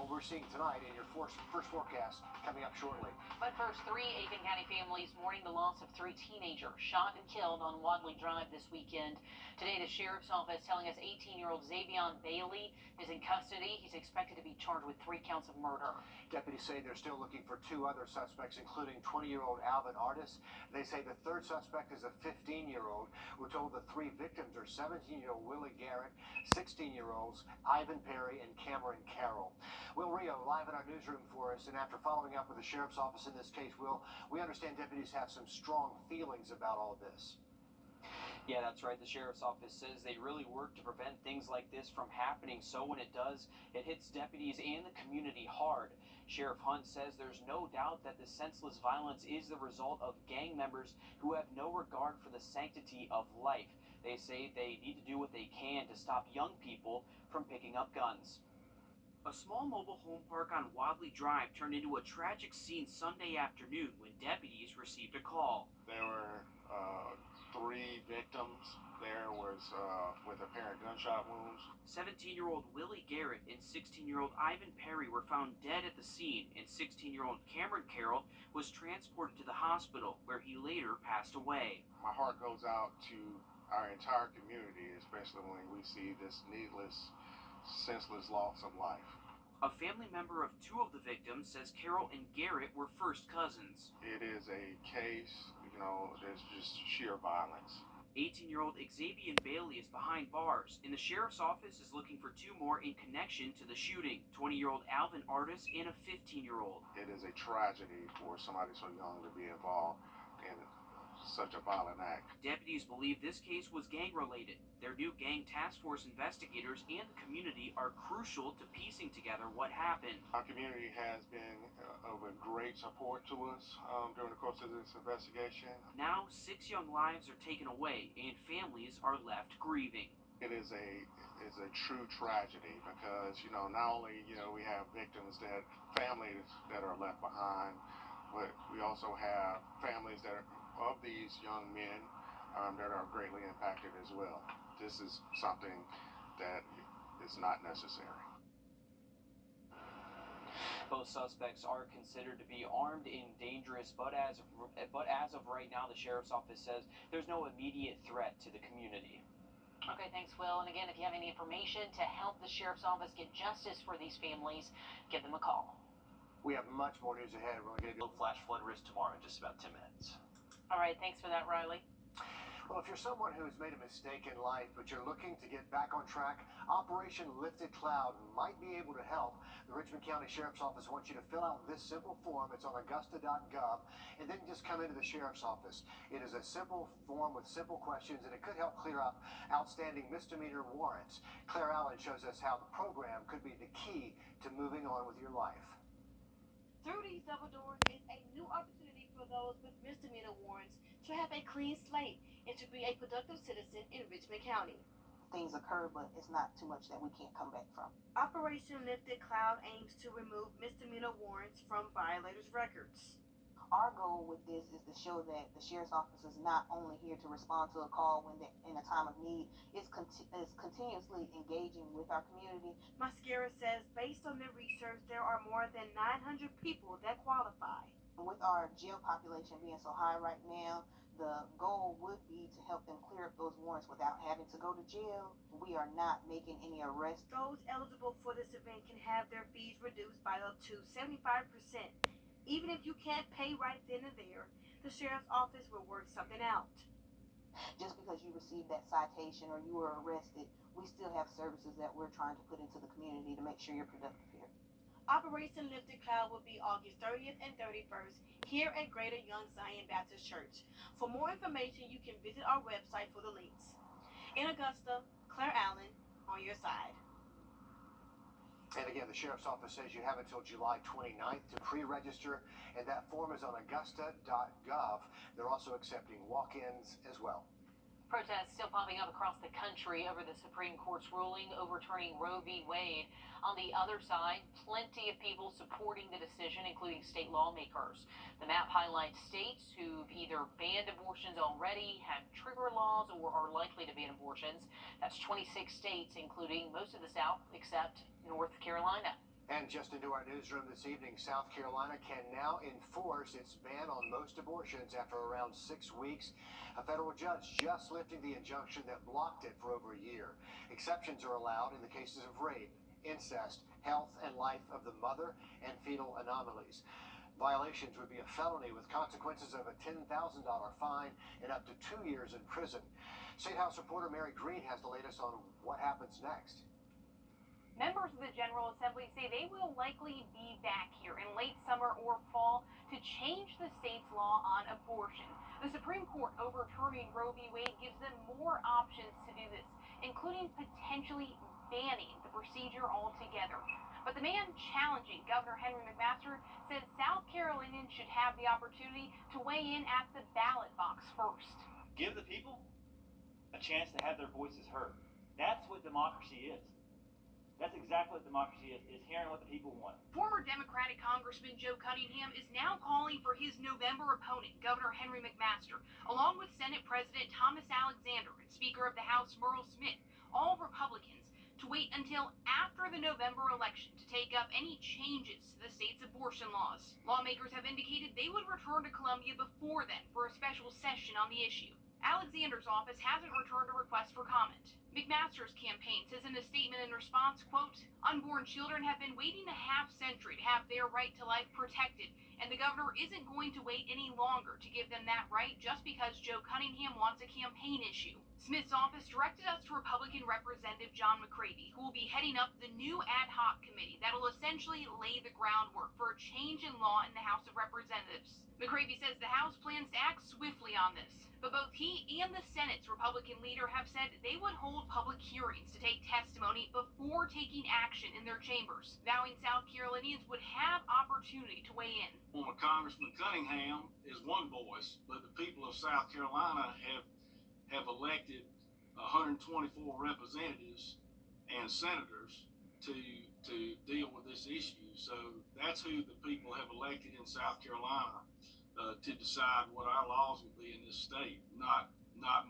what we're seeing tonight in your first forecast coming up shortly. But first, 3 Aiken County families mourning the loss of 3 teenagers shot and killed on Wadley Drive this weekend. Today, the sheriff's office telling us 18-year-old Xavion Bailey is in custody. He's expected to be charged with 3 counts of murder. Deputies say they're still looking for 2 other suspects, including 20-year-old Alvin Artis. They say the third suspect is a 15-year-old. We're told the 3 victims are 17-year-old Willie Garrett, 16-year-olds Ivan Perry, and Cameron Carroll. Will Rio live in our newsroom for us, and after following up with the sheriff's office in this case, Will, we understand deputies have some strong feelings about all of this. Yeah, that's right. The sheriff's office says they really work to prevent things like this from happening, so when it does, it hits deputies and the community hard. Sheriff Hunt says there's no doubt that the senseless violence is the result of gang members who have no regard for the sanctity of life. They say they need to do what they can to stop young people from picking up guns. A small mobile home park on Wadley Drive turned into a tragic scene Sunday afternoon when deputies received a call. There were 3 victims. There was with apparent gunshot wounds. 17-year-old Willie Garrett and 16-year-old Ivan Perry were found dead at the scene, and 16-year-old Cameron Carroll was transported to the hospital, where he later passed away. My heart goes out to our entire community, especially when we see this needless, senseless loss of life. A family member of 2 of the victims says Carroll and Garrett were first cousins. It is a case, there's just sheer violence. 18-year-old Xavion Bailey is behind bars, and the sheriff's office is looking for 2 more in connection to the shooting, 20-year-old Alvin Artis and a 15-year-old. It is a tragedy for somebody so young to be involved in such a violent act. Deputies believe this case was gang-related. Their new gang task force investigators and the community are crucial to piecing together what happened. Our community has been of a great support to us during the course of this investigation. Now, 6 young lives are taken away and families are left grieving. It is a true tragedy because, not only, we have victims families that are left behind, but we also have families that are of these young men that are greatly impacted as well. This is something that is not necessary. Both suspects are considered to be armed and dangerous, but as of right now, the sheriff's office says there's no immediate threat to the community. Okay, thanks, Will. And again, if you have any information to help the sheriff's office get justice for these families, give them a call. We have much more news ahead. We're going to get a Flash flood risk tomorrow in just about 10 minutes. All right, thanks for that, Riley. Well, if you're someone who's made a mistake in life, but you're looking to get back on track, Operation Lifted Cloud might be able to help. The Richmond County Sheriff's Office wants you to fill out this simple form. It's on augusta.gov, and then just come into the Sheriff's Office. It is a simple form with simple questions, and it could help clear up outstanding misdemeanor warrants. Claire Allen shows us how the program could be the key to moving on with your life. Through these double doors is a new opportunity for those with misdemeanor warrants to have a clean slate and to be a productive citizen in Richmond County. Things occur, but it's not too much that we can't come back from. Operation Lifted Cloud aims to remove misdemeanor warrants from violators' records. Our goal with this is to show that the sheriff's office is not only here to respond to a call when they're in a time of need, it's continuously engaging with our community. Mascara says based on their research, there are more than 900 people that qualify. With our jail population being so high right now, the goal would be to help them clear up those warrants without having to go to jail. We are not making any arrests. Those eligible for this event can have their fees reduced by up to 75%. Even if you can't pay right then and there, the sheriff's office will work something out. Just because you received that citation or you were arrested, we still have services that we're trying to put into the community to make sure you're productive here. Operation Lifted Cloud will be August 30th and 31st here at Greater Young Zion Baptist Church. For more information, you can visit our website for the links. In Augusta, Claire Allen on your side. And again, the Sheriff's Office says you have until July 29th to pre-register, and that form is on augusta.gov. They're also accepting walk-ins as well. Protests still popping up across the country over the Supreme Court's ruling overturning Roe v. Wade. On the other side, plenty of people supporting the decision, including state lawmakers. The map highlights states who've either banned abortions already, have trigger laws, or are likely to ban abortions. That's 26 states, including most of the South, except North Carolina. And just in to our newsroom this evening. South Carolina can now enforce its ban on most abortions after around 6 weeks. A federal judge just lifting the injunction that blocked it for over a year. Exceptions are allowed in the cases of rape, incest, health and life of the mother, and fetal anomalies. Violations would be a felony with consequences of a $10,000 fine and up to 2 years in prison. State House reporter Mary Green has the latest on what happens next. Members of the General Assembly say they will likely be back here in late summer or fall to change the state's law on abortion. The Supreme Court overturning Roe v. Wade gives them more options to do this, including potentially banning the procedure altogether. But the man challenging Governor Henry McMaster says South Carolinians should have the opportunity to weigh in at the ballot box first. Give the people a chance to have their voices heard. That's what democracy is. That's exactly what democracy is hearing what the people want. Former Democratic Congressman Joe Cunningham is now calling for his November opponent, Governor Henry McMaster, along with Senate President Thomas Alexander and Speaker of the House Merle Smith, all Republicans, to wait until after the November election to take up any changes to the state's abortion laws. Lawmakers have indicated they would return to Columbia before then for a special session on the issue. Alexander's office hasn't returned a request for comment. McMaster's campaign says in a statement in response, quote, "Unborn children have been waiting a half century to have their right to life protected, and the governor isn't going to wait any longer to give them that right just because Joe Cunningham wants a campaign issue." Smith's office directed us to Republican Representative John McCravy, who will be heading up the new ad hoc committee that will essentially lay the groundwork for a change in law in the House of Representatives. McCravy says the House plans to act swiftly on this, but both he and the Senate's Republican leader have said they would hold public hearings to take testimony before taking action in their chambers, vowing South Carolinians would have opportunity to weigh in. Former Congressman Cunningham is one voice, but the people of South Carolina have elected 124 representatives and senators to deal with this issue. So that's who the people have elected in South Carolina to decide what our laws will be in this state, not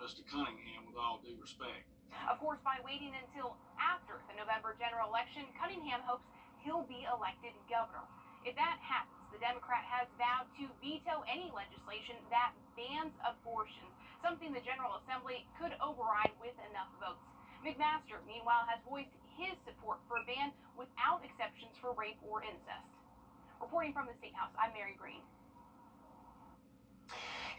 Mr. Cunningham, with all due respect. Of course, by waiting until after the November general election, Cunningham hopes he'll be elected governor. If that happens, the Democrat has vowed to veto any legislation that bans abortions, something the General Assembly could override with enough votes. McMaster, meanwhile, has voiced his support for a ban without exceptions for rape or incest. Reporting from the State House, I'm Mary Green.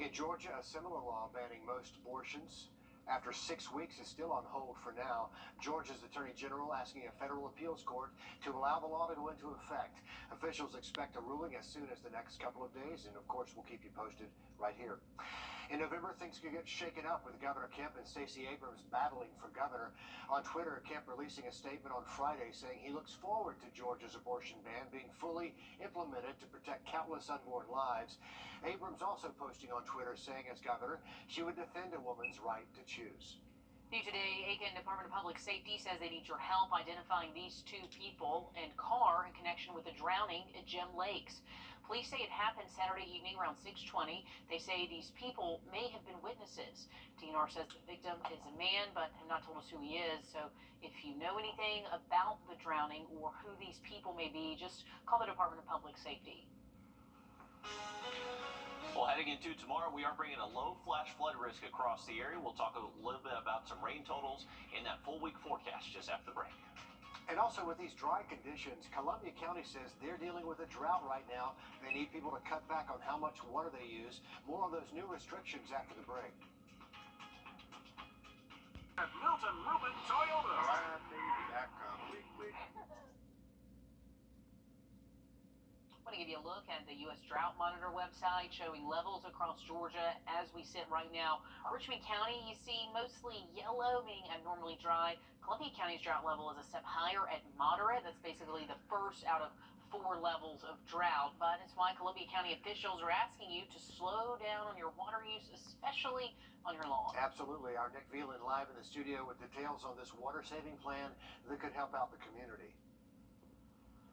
In Georgia, a similar law banning most abortions after 6 weeks is still on hold for now. Georgia's Attorney General asking a federal appeals court to allow the law to go into effect. Officials expect a ruling as soon as the next couple of days, and of course we'll keep you posted right here. In November, things could get shaken up with Governor Kemp and Stacey Abrams battling for governor. On Twitter, Kemp releasing a statement on Friday saying he looks forward to Georgia's abortion ban being fully implemented to protect countless unborn lives. Abrams also posting on Twitter saying as governor, she would defend a woman's right to choose. New today, Aiken Department of Public Safety says they need your help identifying these two people and car in connection with the drowning at Gem Lakes. Police say it happened Saturday evening around 6:20. They say these people may have been witnesses. DNR says the victim is a man, but have not told us who he is. So if you know anything about the drowning or who these people may be, just call the Department of Public Safety. Well, heading into tomorrow, we are bringing a low flash flood risk across the area. We'll talk a little bit about some rain totals in that full week forecast just after the break. And also with these dry conditions, Columbia County says they're dealing with a drought right now. They need people to cut back on how much water they use. More on those new restrictions after the break. At Milton Rubin Toyota. I want to give you a look at the U.S. Drought Monitor website showing levels across Georgia as we sit right now. Richmond County, you see mostly yellow, meaning abnormally dry. Columbia County's drought level is a step higher at moderate. That's basically the first out of 4 levels of drought, but it's why Columbia County officials are asking you to slow down on your water use, especially on your lawn. Absolutely. Our Nick Veland live in the studio with details on this water-saving plan that could help out the community.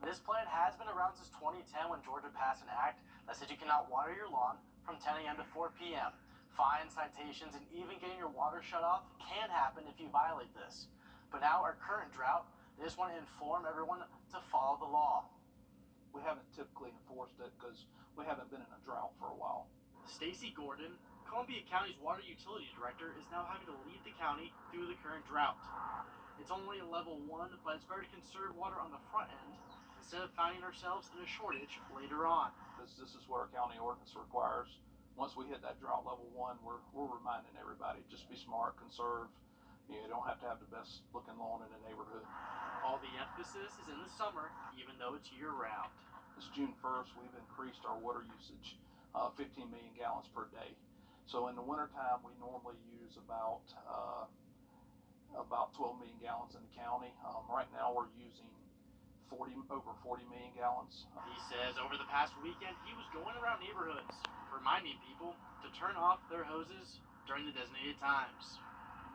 This plan has been around since 2010 when Georgia passed an act that said you cannot water your lawn from 10 a.m. to 4 p.m. Fines, citations, and even getting your water shut off can happen if you violate this. But now our current drought, they just want to inform everyone to follow the law. Stacy Gordon, Columbia County's water utility director, is now having to lead the county through the current drought. It's only a level 1, but it's better to conserve water on the front end instead of finding ourselves in a shortage later on. This is what our county ordinance requires. Once we hit that drought level 1, we're reminding everybody, just be smart, conserve. You don't have to have the best looking lawn in the neighborhood. All the emphasis is in the summer, even though it's year round. This June 1st, we've increased our water usage 15 million gallons per day. So in the wintertime, we normally use about 12 million gallons in the county. Right now, we're using over 40 million gallons. He says over the past weekend, he was going around neighborhoods, reminding people to turn off their hoses during the designated times.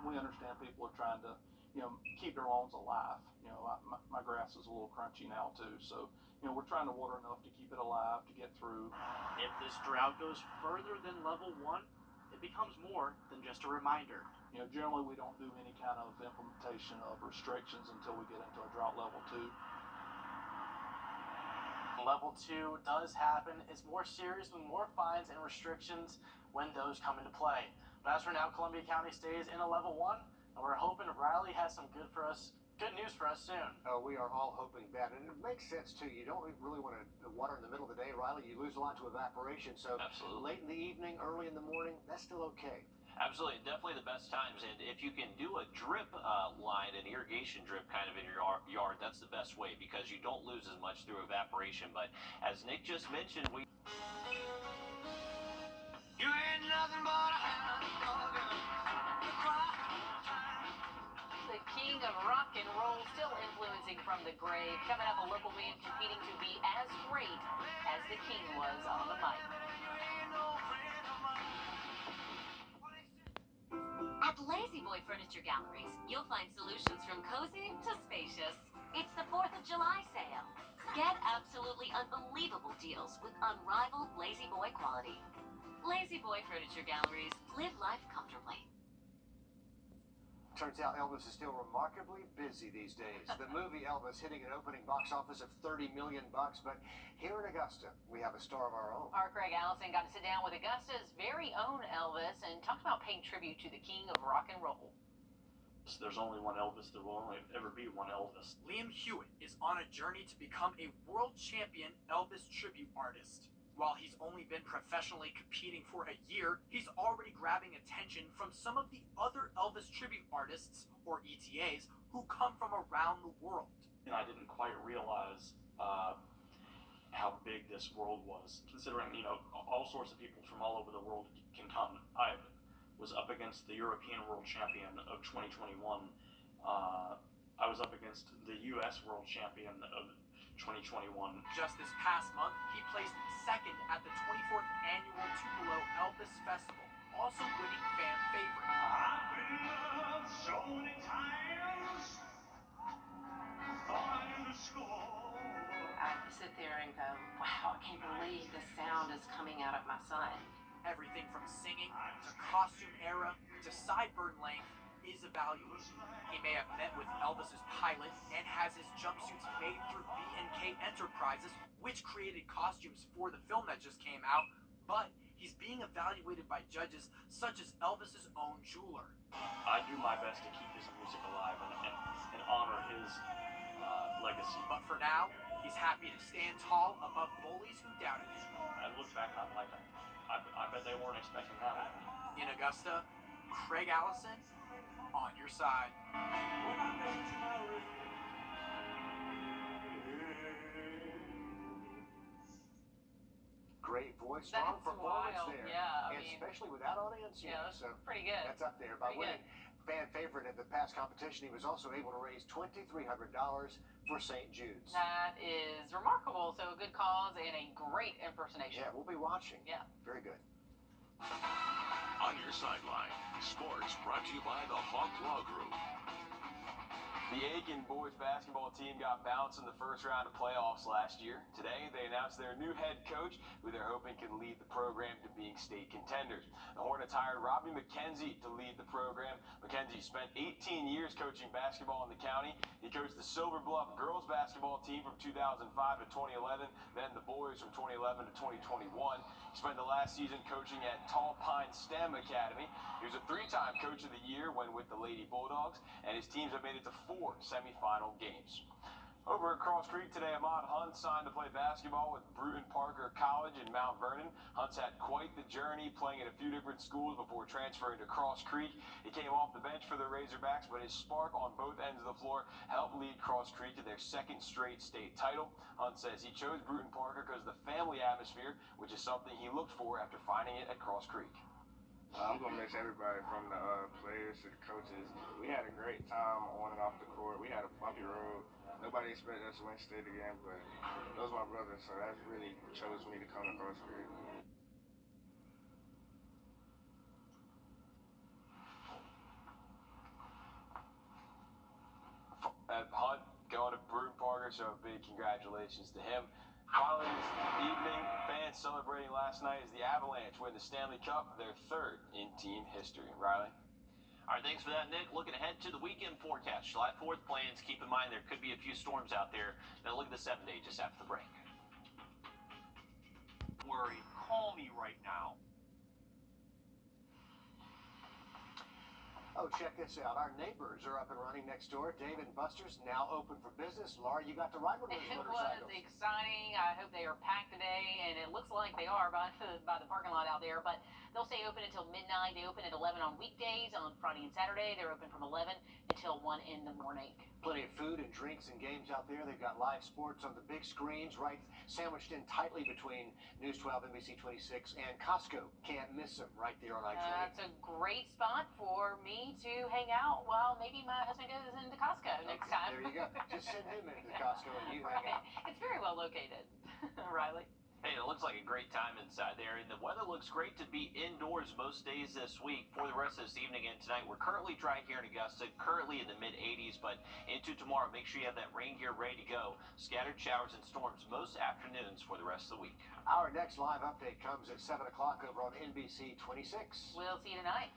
We understand people are trying to, keep their lawns alive. My grass is a little crunchy now too, so we're trying to water enough to keep it alive to get through. If this drought goes further than level 1, it becomes more than just a reminder. Generally we don't do any kind of implementation of restrictions until we get into a drought level 2. Level 2 does happen. It's more serious with more fines and restrictions when those come into play. But as for now, Columbia County stays in a level 1, and we're hoping Riley has some good news for us soon. Oh, we are all hoping that, and it makes sense too. You don't really want to water in the middle of the day, Riley. You lose a lot to evaporation. So Absolutely. late in the evening, early in the morning, that's still okay. Absolutely, definitely the best times. And if you can do a drip line, an irrigation drip kind of in your yard, that's the best way because you don't lose as much through evaporation. But as Nick just mentioned, you ain't nothing but a hound dog. The king of rock and roll still influencing from the grave. Coming up, a local band competing to be as great as the king was on the mic. At Lazy Boy Furniture Galleries, you'll find solutions from cozy to spacious. It's the 4th of July sale. Get absolutely unbelievable deals with unrivaled Lazy Boy quality. Lazy Boy Furniture Galleries. Live life comfortably. Turns out Elvis is still remarkably busy these days. The movie Elvis hitting an opening box office of $30 million, but here in Augusta, we have a star of our own. Our Craig Allison got to sit down with Augusta's very own Elvis and talk about paying tribute to the king of rock and roll. There's only one Elvis. There will only ever be one Elvis. Liam Hewitt is on a journey to become a world champion Elvis tribute artist. While he's only been professionally competing for a year, he's already grabbing attention from some of the other Elvis tribute artists, or ETAs, who come from around the world. And I didn't quite realize how big this world was, considering, all sorts of people from all over the world can come. I was up against the European World Champion of 2021. I was up against the U.S. World Champion of 2021. Just this past month, he placed second at the 24th annual Tupelo Elvis Festival, also winning fan favorite. I've been loved so many times, thought I knew the score. I sit there and go, wow, I can't believe the sound is coming out of my son. Everything from singing to costume era to sideburn length is evaluable. He may have met with Elvis's pilot and has his jumpsuits made through B&K Enterprises, which created costumes for the film that just came out, but he's being evaluated by judges such as Elvis's own jeweler. I do my best to keep his music alive and honor his legacy. But for now, he's happy to stand tall above bullies who doubted him. I look back and I'm like, I bet they weren't expecting that. In Augusta, Craig Allison, on your side. Great voice, strong performance wild. there. Yeah, and especially without audience. That's so pretty good. That's up there. By winning fan favorite in the past competition, he was also able to raise $2,300 for St. Jude's. That is remarkable. So a good cause and a great impersonation. Yeah, we'll be watching. Yeah. Very good. On your sideline, sports brought to you by the Hawk Law Group. The Aiken boys basketball team got bounced in the first round of playoffs last year. Today, they announced their new head coach, who they're hoping can lead the program to being state contenders. The Hornets hired Robbie McKenzie to lead the program. McKenzie spent 18 years coaching basketball in the county. He coached the Silver Bluff girls basketball team from 2005 to 2011, then the boys from 2011 to 2021. He spent the last season coaching at Tall Pine STEM Academy. He was a three-time Coach of the Year when with the Lady Bulldogs, and his teams have made it to 4 semifinal games. Over at Cross Creek today, Ahmad Hunt signed to play basketball with Bruton Parker College in Mount Vernon. Hunt's had quite the journey, playing at a few different schools before transferring to Cross Creek. He came off the bench for the Razorbacks, but his spark on both ends of the floor helped lead Cross Creek to their second straight state title. Hunt says he chose Bruton Parker because of the family atmosphere, which is something he looked for after finding it at Cross Creek. I'm going to miss everybody from the players to the coaches. We had a great time on and off the court. We had a bumpy road. Nobody expected us to win state again, but those are my brothers, so that really chose me to come to Cross Creek. Hunt going to Bruton Parker, so big congratulations to him. Finally, this evening, fans celebrating last night as the Avalanche win the Stanley Cup, their third in team history. Riley? All right, thanks for that, Nick. Looking ahead to the weekend forecast. July 4th plans. Keep in mind there could be a few storms out there. Now look at the 7-day just after the break. Worry, call me right now. Oh, check this out. Our neighbors are up and running next door. Dave and Buster's now open for business. Laura, you got to ride one of those It motorcycles. was exciting. I hope they are packed today, and it looks like they are by the parking lot out there. But they'll stay open until midnight. They open at 11 on weekdays. On Friday and Saturday, they're open from 11 until 1 in the morning. Plenty of food and drinks and games out there. They've got live sports on the big screens, right sandwiched in tightly between News 12, NBC 26, and Costco. Can't miss them right there on I-20. That's a great spot for me to hang out while maybe my husband goes into Costco next time. There you go. Just send him into Costco and you hang out. It's very well located, Riley. Hey, it looks like a great time inside there, and the weather looks great to be indoors most days this week. For the rest of this evening and tonight, we're currently dry here in Augusta, currently in the mid-80s, but into tomorrow, make sure you have that rain gear ready to go. Scattered showers and storms most afternoons for the rest of the week. Our next live update comes at 7 o'clock over on NBC 26. We'll see you tonight.